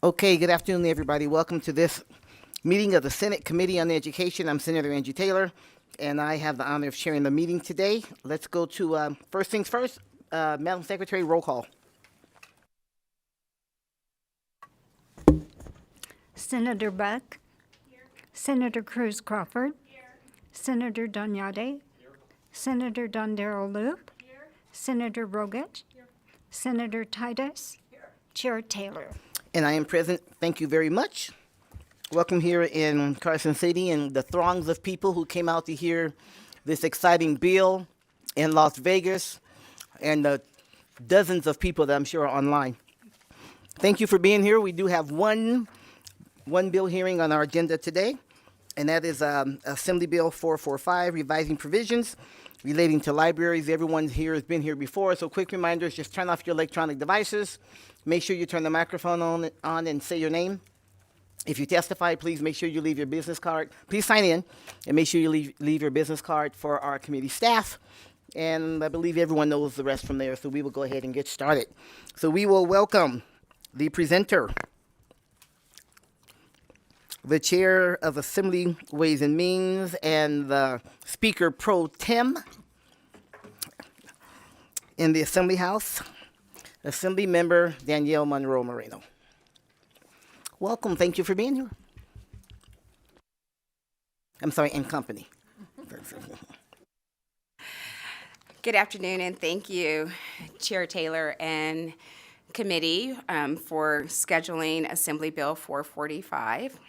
Okay, good afternoon, everybody. Welcome to this meeting of the Senate Committee on Education. I'm Senator Angie Taylor, and I have the honor of chairing the meeting today. Let's go to first things first. Madam Secretary, roll call. Senator Buck. Senator Cruz Crawford. Senator Donyade. Senator Darrell Loop. Senator Rogich. Senator Titus. Chair Taylor. And I am present. Thank you very much. Welcome here in Carson City and the throngs of people who came out to hear this exciting bill in Las Vegas and the dozens of people that I'm sure are online. Thank you for being here. We do have one bill hearing on our agenda today, and that is Assembly Bill 445, revising provisions relating to libraries. Everyone here has been here before, so quick reminders, just turn off your electronic devices. Make sure you turn the microphone on and say your name. If you testify, please make sure you leave your business card. Please sign in and make sure you leave your business card for our committee staff. And I believe everyone knows the rest from there, so we will go ahead and get started. So we will welcome the presenter, the chair of Assembly Ways and Means, and the Speaker Pro Tem in the Assembly House, Assembly Member Danielle Monroe Moreno. Welcome. Thank you for being here. I'm sorry, in company. Good afternoon, and thank you, Chair Taylor and committee, for scheduling Assembly Bill 445.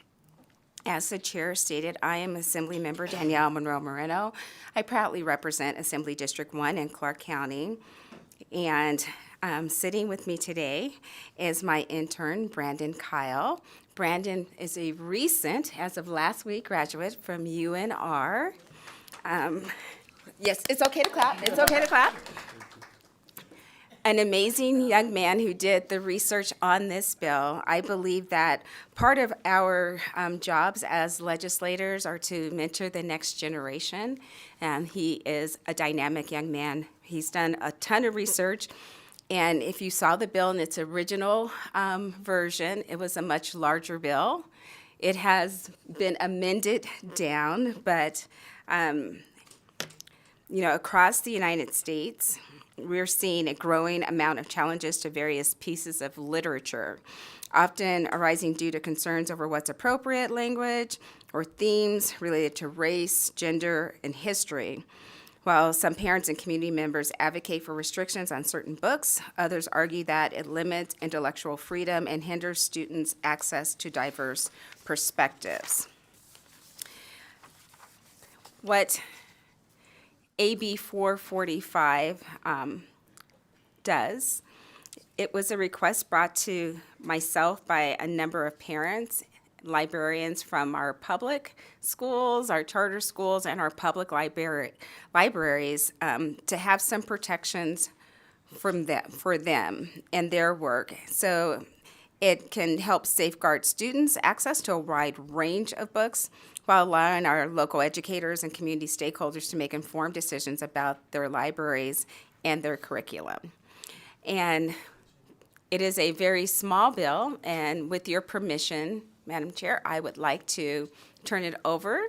As the chair stated, I am Assembly Member Danielle Monroe Moreno. I proudly represent Assembly District 1 in Clark County. And sitting with me today is my intern, Brandon Kyle. Brandon is a recent, as of last week, graduate from UNR. Yes, it's okay to clap. It's okay to clap. An amazing young man who did the research on this bill. I believe that part of our jobs as legislators are to mentor the next generation, and he is a dynamic young man. He's done a ton of research, and if you saw the bill in its original version, it was a much larger bill. It has been amended down, but across the United States, we're seeing a growing amount of challenges to various pieces of literature, often arising due to concerns over what's appropriate language or themes related to race, gender, and history. While some parents and community members advocate for restrictions on certain books, others argue that it limits intellectual freedom and hinders students' access to diverse perspectives. What AB 445 does. It was a request brought to myself by a number of parents, librarians from our public schools, our charter schools, and our public libraries to have some protections for them and their work. So it can help safeguard students' access to a wide range of books while allowing our local educators and community stakeholders to make informed decisions about their libraries and their curriculum. And it is a very small bill, and with your permission, Madam Chair, I would like to turn it over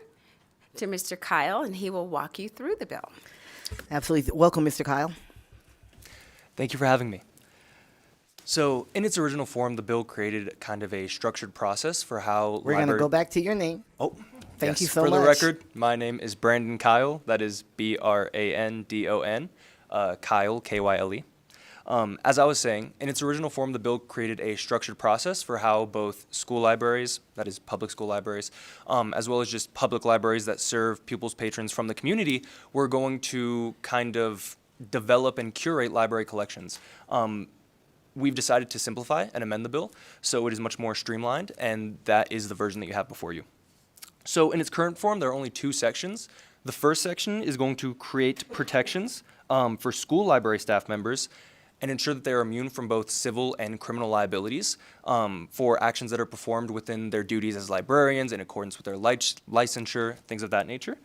to Mr. Kyle, and he will walk you through the bill. Absolutely. Welcome, Mr. Kyle. Thank you for having me. So, in its original form, the bill created kind of a structured process for how We're going to go back to your name. Oh, Thank yes. you so For much. the record, my name is Brandon Kyle. That is Brandon, Kyle, Kyle. As I was saying, in its original form, the bill created a structured process for how both school libraries, that is public school libraries, as well as just public libraries that serve pupils, patrons from the community, were going to kind of develop and curate library collections. We've decided to simplify and amend the bill, so it is much more streamlined, and that is the version that you have before you. So in its current form, there are only two sections. The first section is going to create protections for school library staff members and ensure that they are immune from both civil and criminal liabilities for actions that are performed within their duties as librarians in accordance with their licensure, things of that nature.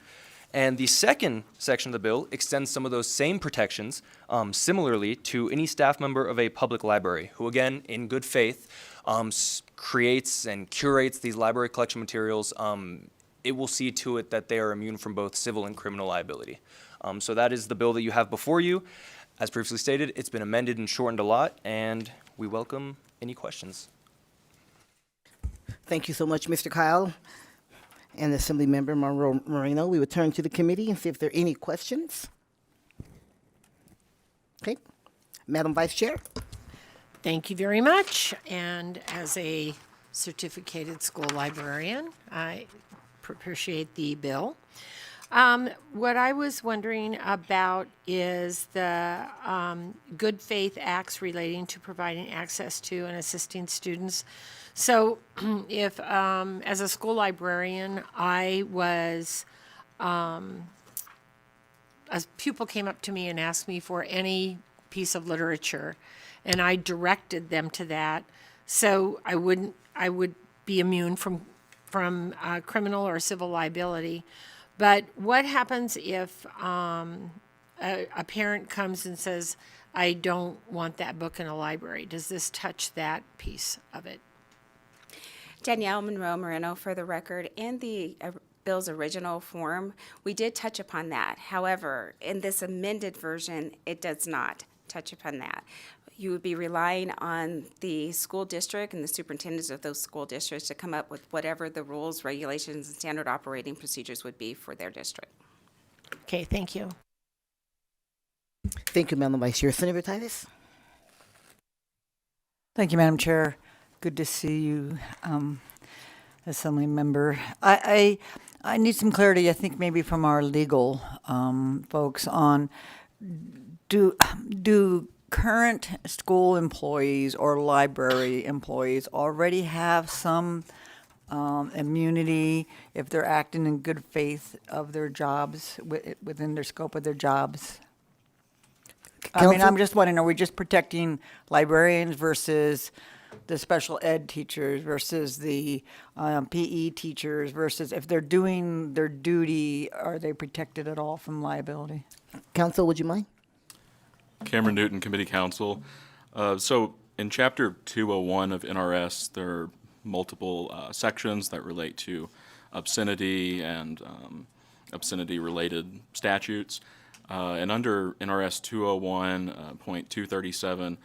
And the second section of the bill extends some of those same protections similarly to any staff member of a public library who, again, in good faith, creates and curates these library collection materials. It will see to it that they are immune from both civil and criminal liability. So that is the bill that you have before you. As previously stated, it's been amended and shortened a lot, and we welcome any questions. Thank you so much, Mr. Kyle and Assemblymember Monroe Moreno. We will turn to the committee and see if there are any questions. Okay. Madam Vice Chair. Thank you very much. And as a certificated school librarian, I appreciate the bill. What I was wondering about is the good faith acts relating to providing access to and assisting students. So if, as a school librarian, a pupil came up to me and asked me for any piece of literature, and I directed them to that, so I would be immune from criminal or civil liability. But what happens if a parent comes and says, I don't want that book in a library? Does this touch that piece of it? Danielle Monroe Moreno, for the record, in the bill's original form, we did touch upon that. However, in this amended version, it does not touch upon that. You would be relying on the school district and the superintendents of those school districts to come up with whatever the rules, regulations, and standard operating procedures would be for their district. Okay, thank you. Thank you, Madam Vice Chair. Senator Titus. Thank you, Madam Chair. Good to see you, Assembly Member. I need some clarity, I think maybe from our legal folks on do current school employees or library employees already have some immunity if they're acting in good faith of their jobs, within their scope of their jobs? I mean, I'm just wondering, are we just protecting librarians versus the special ed teachers versus the PE teachers versus if they're doing their duty, are they protected at all from liability? Counsel, would you mind? Cameron Newton, Committee Counsel. So in Chapter 201 of NRS, there are multiple sections that relate to obscenity and obscenity-related statutes. And under NRS 201.237,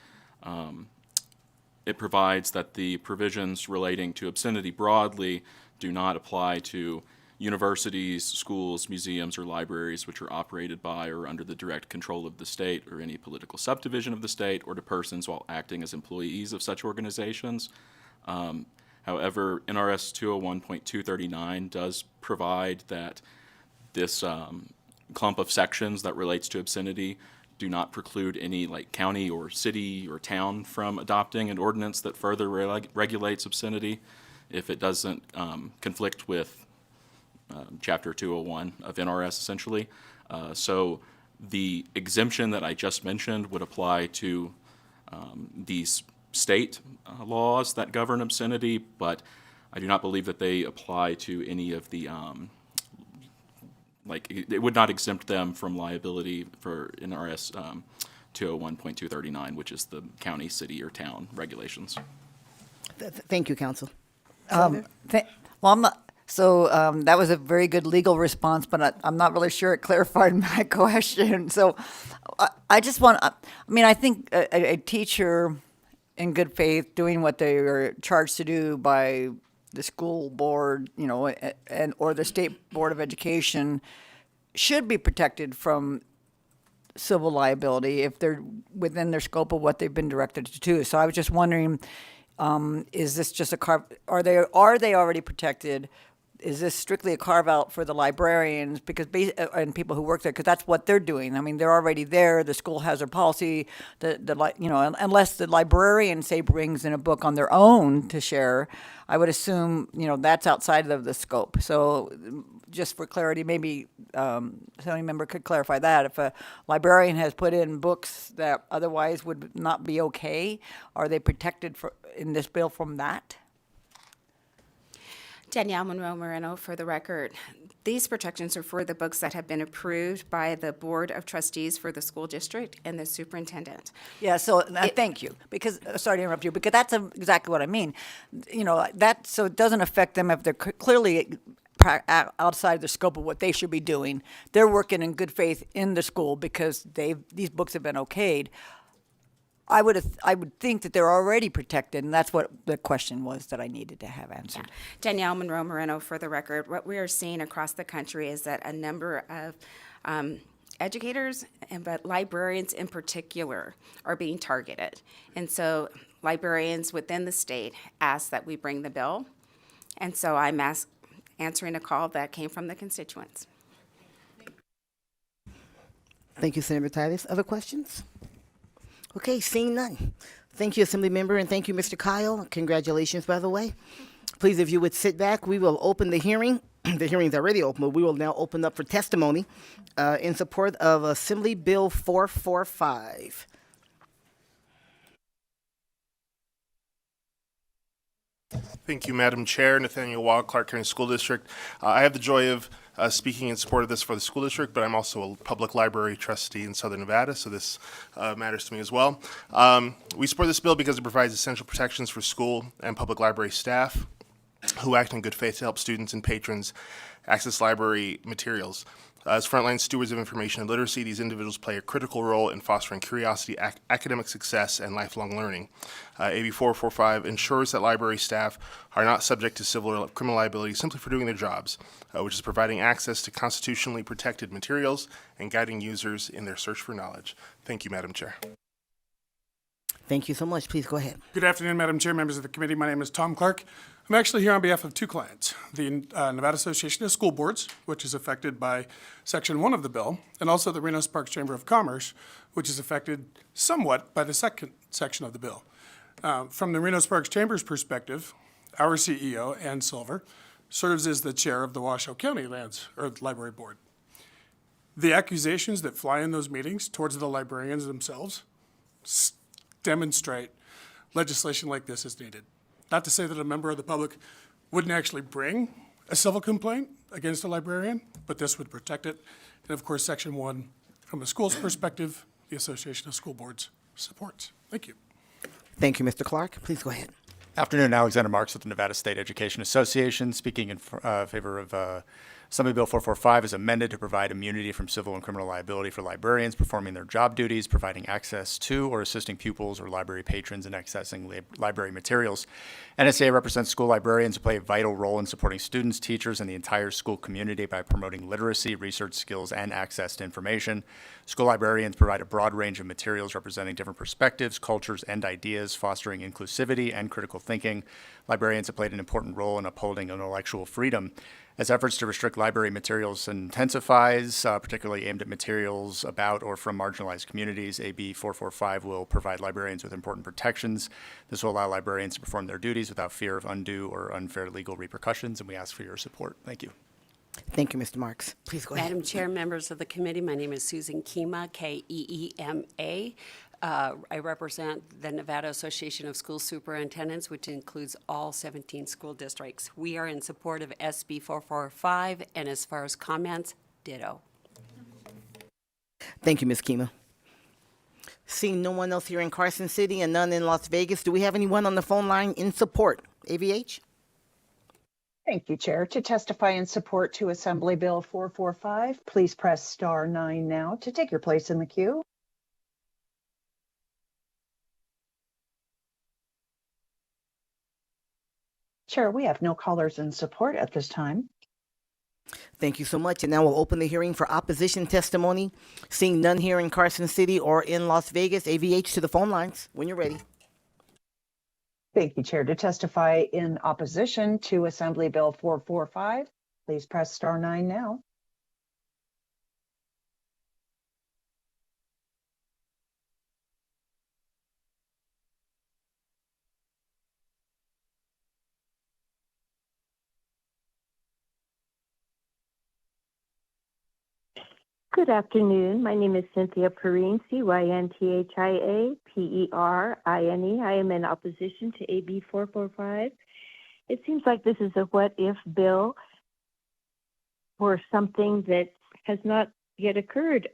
it provides that the provisions relating to obscenity broadly do not apply to universities, schools, museums, or libraries which are operated by or under the direct control of the state or any political subdivision of the state, or to persons while acting as employees of such organizations. However, NRS 201.239 does provide that this clump of sections that relates to obscenity do not preclude any county or city or town from adopting an ordinance that further regulates obscenity if it doesn't conflict with Chapter 201 of NRS, essentially. So the exemption that I just mentioned would apply to these state laws that govern obscenity, but I do not believe that they apply to any of the it would not exempt them from liability for NRS 201.239, which is the county, city, or town regulations. Thank you, Counsel. Well, I'm not. So that was a very good legal response, but I'm not really sure it clarified my question. So I just want. I mean, I think a teacher, in good faith, doing what they are charged to do by the school board, and or the state board of education, should be protected from civil liability if they're within their scope of what they've been directed to do. So I was just wondering, is this just a are they already protected? Is this strictly a carve out for the librarians and people who work there? Because that's what they're doing. I mean, they're already there. The school has their policy. Unless the librarian, say, brings in a book on their own to share, I would assume that's outside of the scope. So, just for clarity, maybe some member could clarify that. If a librarian has put in books that otherwise would not be okay, are they protected in this bill from that? Danielle Monroe Moreno, for the record, These protections are for the books that have been approved by the Board of Trustees for the school district and the superintendent. Yeah, so thank you, because, sorry to interrupt you, because that's exactly what I mean. You know, that, so it doesn't affect them if they're clearly outside the scope of what they should be doing. They're working in good faith in the school because these books have been okayed. I would think that they're already protected, and that's what the question was that I needed to have answered. Danielle Monroe Moreno, for the record, what we are seeing across the country is that a number of educators, but librarians in particular, are being targeted. And so librarians within the state asked that we bring the bill. And so I'm answering a call that came from the constituents. Thank you, Senator Titus. Other questions? Okay, seeing none. Thank you, Assembly Member, and thank you, Mr. Kyle. Congratulations, by the way. Please, if you would sit back, we will open the hearing. The hearing's already open, but we will now open up for testimony in support of Assembly Bill 445. Thank you, Madam Chair. Nathaniel Wall, Clark County School District. I have the joy of speaking in support of this for the school district, but I'm also a public library trustee in Southern Nevada, so this matters to me as well. We support this bill because it provides essential protections for school and public library staff who act in good faith to help students and patrons access library materials. As frontline stewards of information and literacy, these individuals play a critical role in fostering curiosity, academic success, and lifelong learning. AB 445 ensures that library staff are not subject to civil or criminal liability simply for doing their jobs, which is providing access to constitutionally protected materials and guiding users in their search for knowledge. Thank you, Madam Chair. Thank you so much. Please go ahead. Good afternoon, Madam Chair, members of the committee. My name is Tom Clark. I'm actually here on behalf of two clients, the Nevada Association of School Boards, which is affected by Section 1 of the bill, and also the Reno Sparks Chamber of Commerce, which is affected somewhat by the second section of the bill. From the Reno Sparks Chamber's perspective, our CEO, Ann Silver, serves as the chair of the Washoe County Library Board. The accusations that fly in those meetings towards the librarians themselves demonstrate legislation like this is needed. Not to say that a member of the public wouldn't actually bring a civil complaint against a librarian, but this would protect it. And of course, Section 1, from the school's perspective, the Association of School Boards supports. Thank you. Thank you, Mr. Clark. Please go ahead. Afternoon, Alexander Marks with the Nevada State Education Association, speaking in favor of Assembly Bill 445 is amended to provide immunity from civil and criminal liability for librarians performing their job duties, providing access to or assisting pupils or library patrons in accessing library materials. NSA represents school librarians who play a vital role in supporting students, teachers, and the entire school community by promoting literacy, research skills, and access to information. School librarians provide a broad range of materials representing different perspectives, cultures, and ideas, fostering inclusivity and critical thinking. Librarians have played an important role in upholding intellectual freedom. As efforts to restrict library materials intensifies, particularly aimed at materials about or from marginalized communities, AB 445 will provide librarians with important protections. This will allow librarians to perform their duties without fear of undue or unfair legal repercussions, and we ask for your support. Thank you. Thank you, Mr. Marks. Please go ahead. Madam Chair, members of the committee, my name is Susan Keema, Keema. I represent the Nevada Association of School Superintendents, which includes all 17 school districts. We are in support of SB 445, and as far as comments, ditto. Thank you, Ms. Keema. Seeing no one else here in Carson City and none in Las Vegas, do we have anyone on the phone line in support? AVH? Thank you, Chair. To testify in support to Assembly Bill 445, please press star 9 now to take your place in the queue. Chair, we have no callers in support at this time. Thank you so much. And now we'll open the hearing for opposition testimony. Seeing none here in Carson City or in Las Vegas, AVH to the phone lines when you're ready. Thank you, Chair. To testify in opposition to Assembly Bill 445, please press star 9 now. Good afternoon. My name is Cynthia Perrine, CYNTHIA PERINE. I am in opposition to AB 445. It seems like this is a what-if bill. for something that has not yet occurred.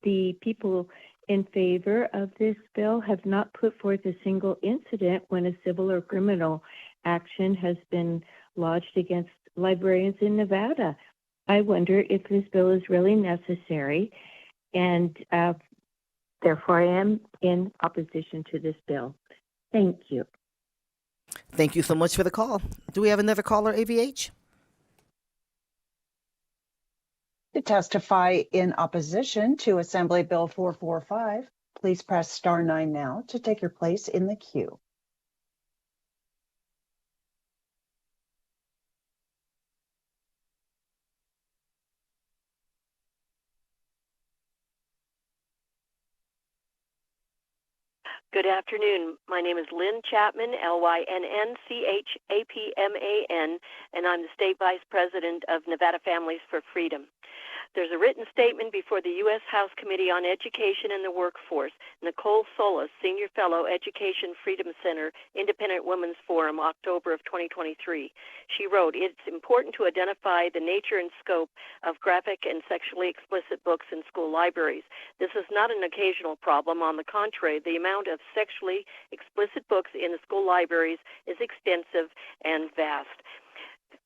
The people in favor of this bill have not put forth a single incident when a civil or criminal action has been lodged against librarians in Nevada. I wonder if this bill is really necessary, and therefore I am in opposition to this bill. Thank you. Thank you so much for the call. Do we have another caller, AVH? To testify in opposition to Assembly Bill 445, please press star 9 now to take your place in the queue. Good afternoon. My name is Lynn Chapman, LYNNCHAPMAN, and I'm the State Vice President of Nevada Families for Freedom. There's a written statement before the U.S. House Committee on Education and the Workforce. Nicole Solis, Senior Fellow, Education Freedom Center, Independent Women's Forum, October of 2023. She wrote, "It's important to identify the nature and scope of graphic and sexually explicit books in school libraries. This is not an occasional problem. On the contrary, the amount of sexually explicit books in the school libraries is extensive and vast."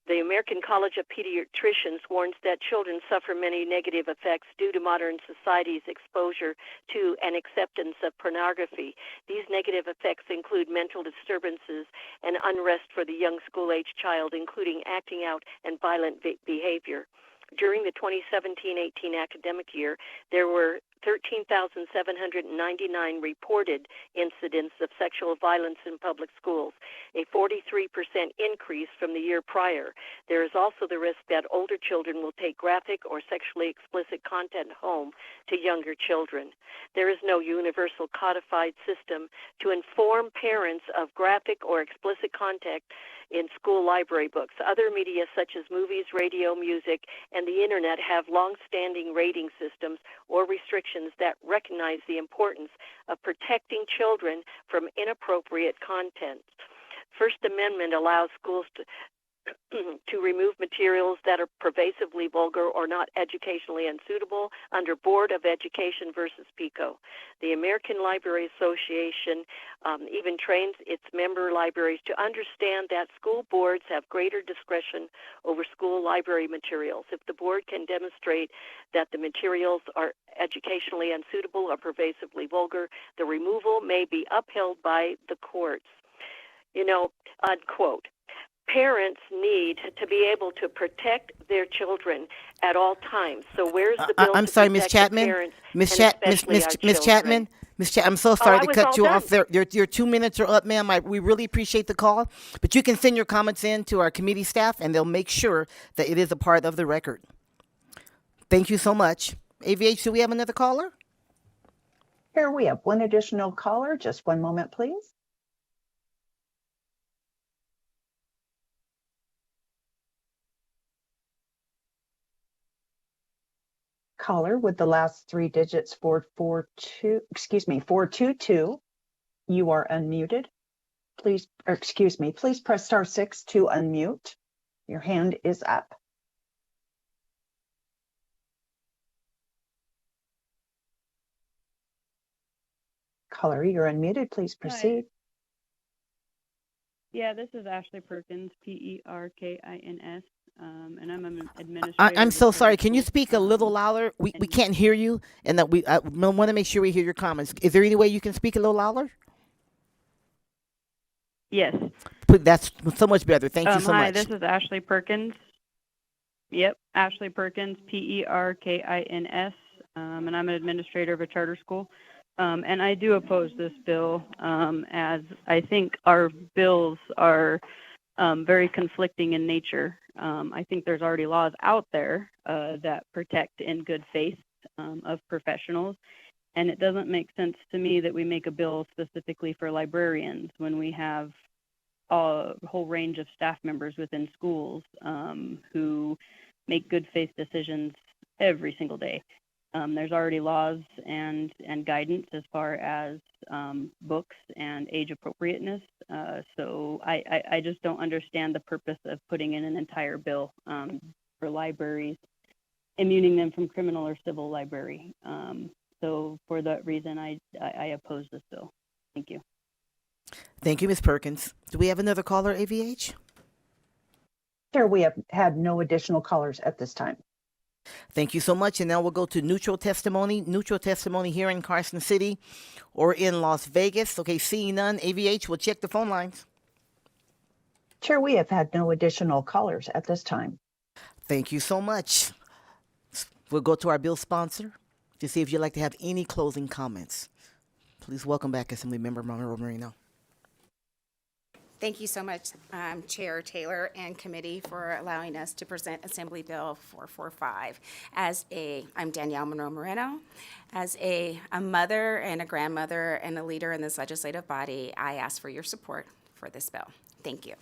The American College of Pediatricians warns that children suffer many negative effects due to modern society's exposure to and acceptance of pornography. These negative effects include mental disturbances and unrest for the young school-age child, including acting out and violent behavior. During the 2017-18 academic year, there were 13,799 reported incidents of sexual violence in public schools, a 43% increase from the year prior. There is also the risk that older children will take graphic or sexually explicit content home to younger children. There is no universal codified system to inform parents of graphic or explicit content in school library books. Other media such as movies, radio, music, and the internet have long-standing rating systems or restrictions that recognize the importance of protecting children from inappropriate content. First Amendment allows schools to remove materials that are pervasively vulgar or not educationally unsuitable under Board of Education versus PICO. The American Library Association even trains its member libraries to understand that school boards have greater discretion over school library materials. If the board can demonstrate that the materials are educationally unsuitable or pervasively vulgar, the removal may be upheld by the courts. You know, unquote. Parents need to be able to protect their children at all times. So where's the bill I'm to sorry, Miss protect the Chapman. parents Miss and especially our Chapman. children? I'm so sorry I to was cut all you done. off there. Your 2 minutes are up, ma'am. We really appreciate the call, but you can send your comments in to our committee staff, and they'll make sure that it is a part of the record. Thank you so much. AVH, do we have another caller? Here we have one additional caller. Just one moment, please. Caller with the last 3 digits 422. You are unmuted. Please press star 6 to unmute. Your hand is up. Caller, you're unmuted. Please proceed. Yeah, this is Ashley Perkins, Perkins, and I'm an administrator. I'm so of the sorry. Can you school. speak a little louder? We can't hear you, and that we want to make sure we hear your comments. Is there any way you can speak a little louder? Yes. That's so much better. Thank you so Hi, much. this is Ashley Perkins. Yep, Ashley Perkins, Perkins, and I'm an administrator of a charter school. And I do oppose this bill, as I think our bills are very conflicting in nature. I think there's already laws out there that protect in good faith of professionals, and it doesn't make sense to me that we make a bill specifically for librarians when we have a whole range of staff members within schools who make good faith decisions every single day. There's already laws and guidance as far as books and age appropriateness. So I just don't understand the purpose of putting in an entire bill for libraries immuning them from criminal or civil liability. So for that reason, I oppose this bill. Thank you. Thank you, Ms. Perkins. Do we have another caller, AVH? Chair, we have had no additional callers at this time. Thank you so much. And now we'll go to neutral testimony. Neutral testimony here in Carson City or in Las Vegas. Okay, seeing none, AVH will check the phone lines. Chair, we have had no additional callers at this time. Thank you so much. We'll go to our bill sponsor to see if you'd like to have any closing comments. Please welcome back Assemblymember Monroe Marino. Thank you so much, Chair Taylor and committee, for allowing us to present Assembly Bill 445. I'm Danielle Monroe Moreno. As a mother and a grandmother and a leader in this legislative body, I ask for your support for this bill. Thank you.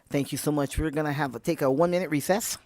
Thank you so much. We're going to take a 1-minute recess.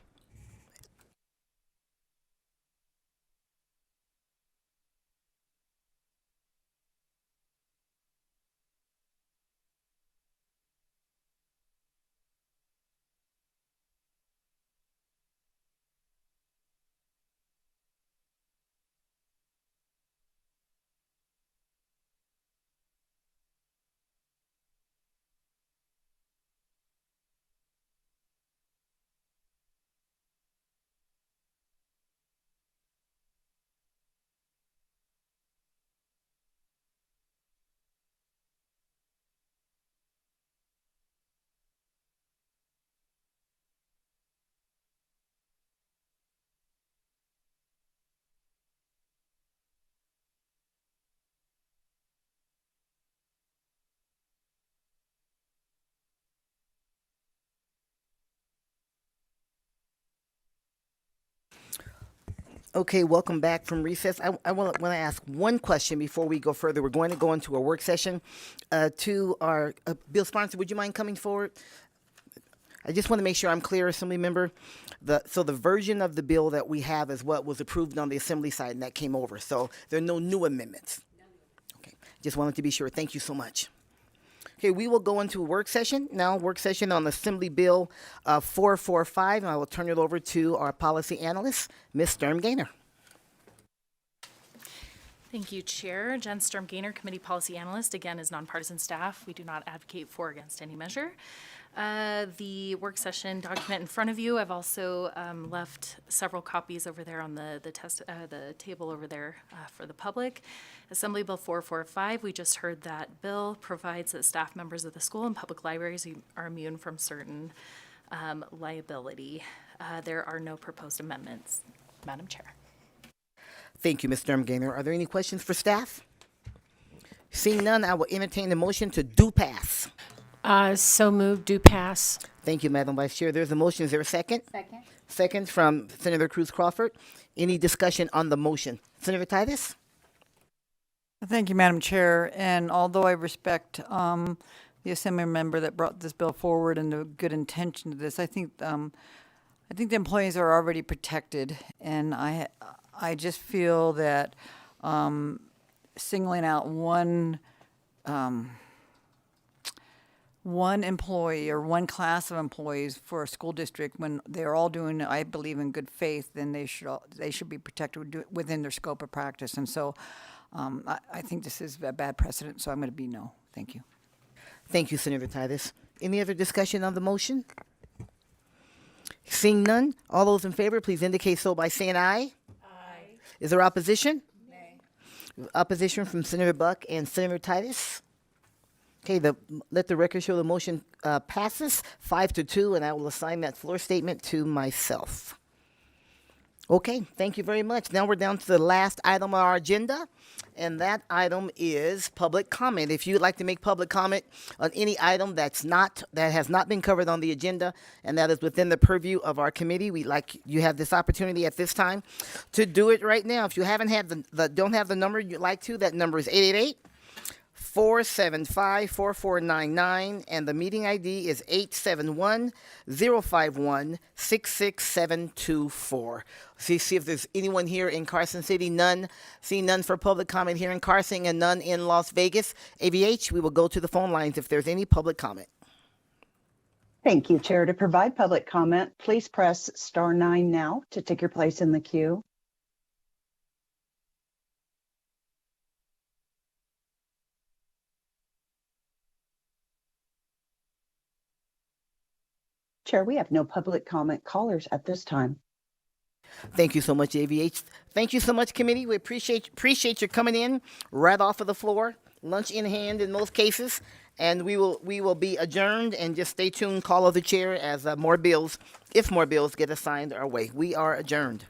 Okay, welcome back from recess. I want to ask one question before we go further. We're going to go into a work session. To our bill sponsor, would you mind coming forward? I just want to make sure I'm clear, Assembly Member. So the version of the bill that we have is what was approved on the Assembly side, and that came over. So there are no new amendments. Okay, just wanted to be sure. Thank you so much. Okay, we will go into a work session now. Work session on Assembly Bill 445, and I will turn it over to our policy analyst, Ms. Sturm Gaynor. Thank you, Chair. Jen Sturm Gaynor, Committee Policy Analyst. Again, as nonpartisan staff, we do not advocate for or against any measure. The work session document in front of you. I've also left several copies over there on the table over there for the public. Assembly Bill 445, we just heard that bill provides that staff members of the school and public libraries are immune from certain liability. There are no proposed amendments, Madam Chair. Thank you, Ms. Sturm Gaynor. Are there any questions for staff? Seeing none, I will entertain the motion to do pass. So moved, do pass. Thank you, Madam Vice Chair. There's a motion. Is there a second? Second. Second from Senator Cruz Crawford. Any discussion on the motion? Senator Titus? Thank you, Madam Chair. And although I respect the Assembly member that brought this bill forward and the good intention of this, I think the employees are already protected, and I just feel that singling out one employee or one class of employees for a school district when they're all doing, I believe, in good faith, then they should be protected within their scope of practice. And so I think this is a bad precedent, so I'm going to be no. Thank you. Thank you, Senator Titus. Any other discussion on the motion? Seeing none, all those in favor, please indicate so by saying aye. Aye. Is there opposition? Nay. Opposition from Senator Buck and Senator Titus. Okay, let the record show the motion passes 5-2, and I will assign that floor statement to myself. Okay, thank you very much. Now we're down to the last item on our agenda, and that item is public comment. If you'd like to make public comment on any item that has not been covered on the agenda, and that is within the purview of our committee, you have this opportunity at this time to do it right now. If you haven't had don't have the number you'd like to, that number is 888-475-4499, and the meeting ID is 871-051-66724. See if there's anyone here in Carson City. None. See none for public comment here in Carson and none in Las Vegas. AVH, we will go to the phone lines if there's any public comment. Thank you, Chair. To provide public comment, please press *9 now to take your place in the queue. Chair, we have no public comment callers at this time. Thank you so much, AVH. Thank you so much, committee. We appreciate your coming in right off of the floor, lunch in hand in most cases, and we will be adjourned. And just stay tuned. Call of the chair as more bills, if more bills get assigned our way. We are adjourned.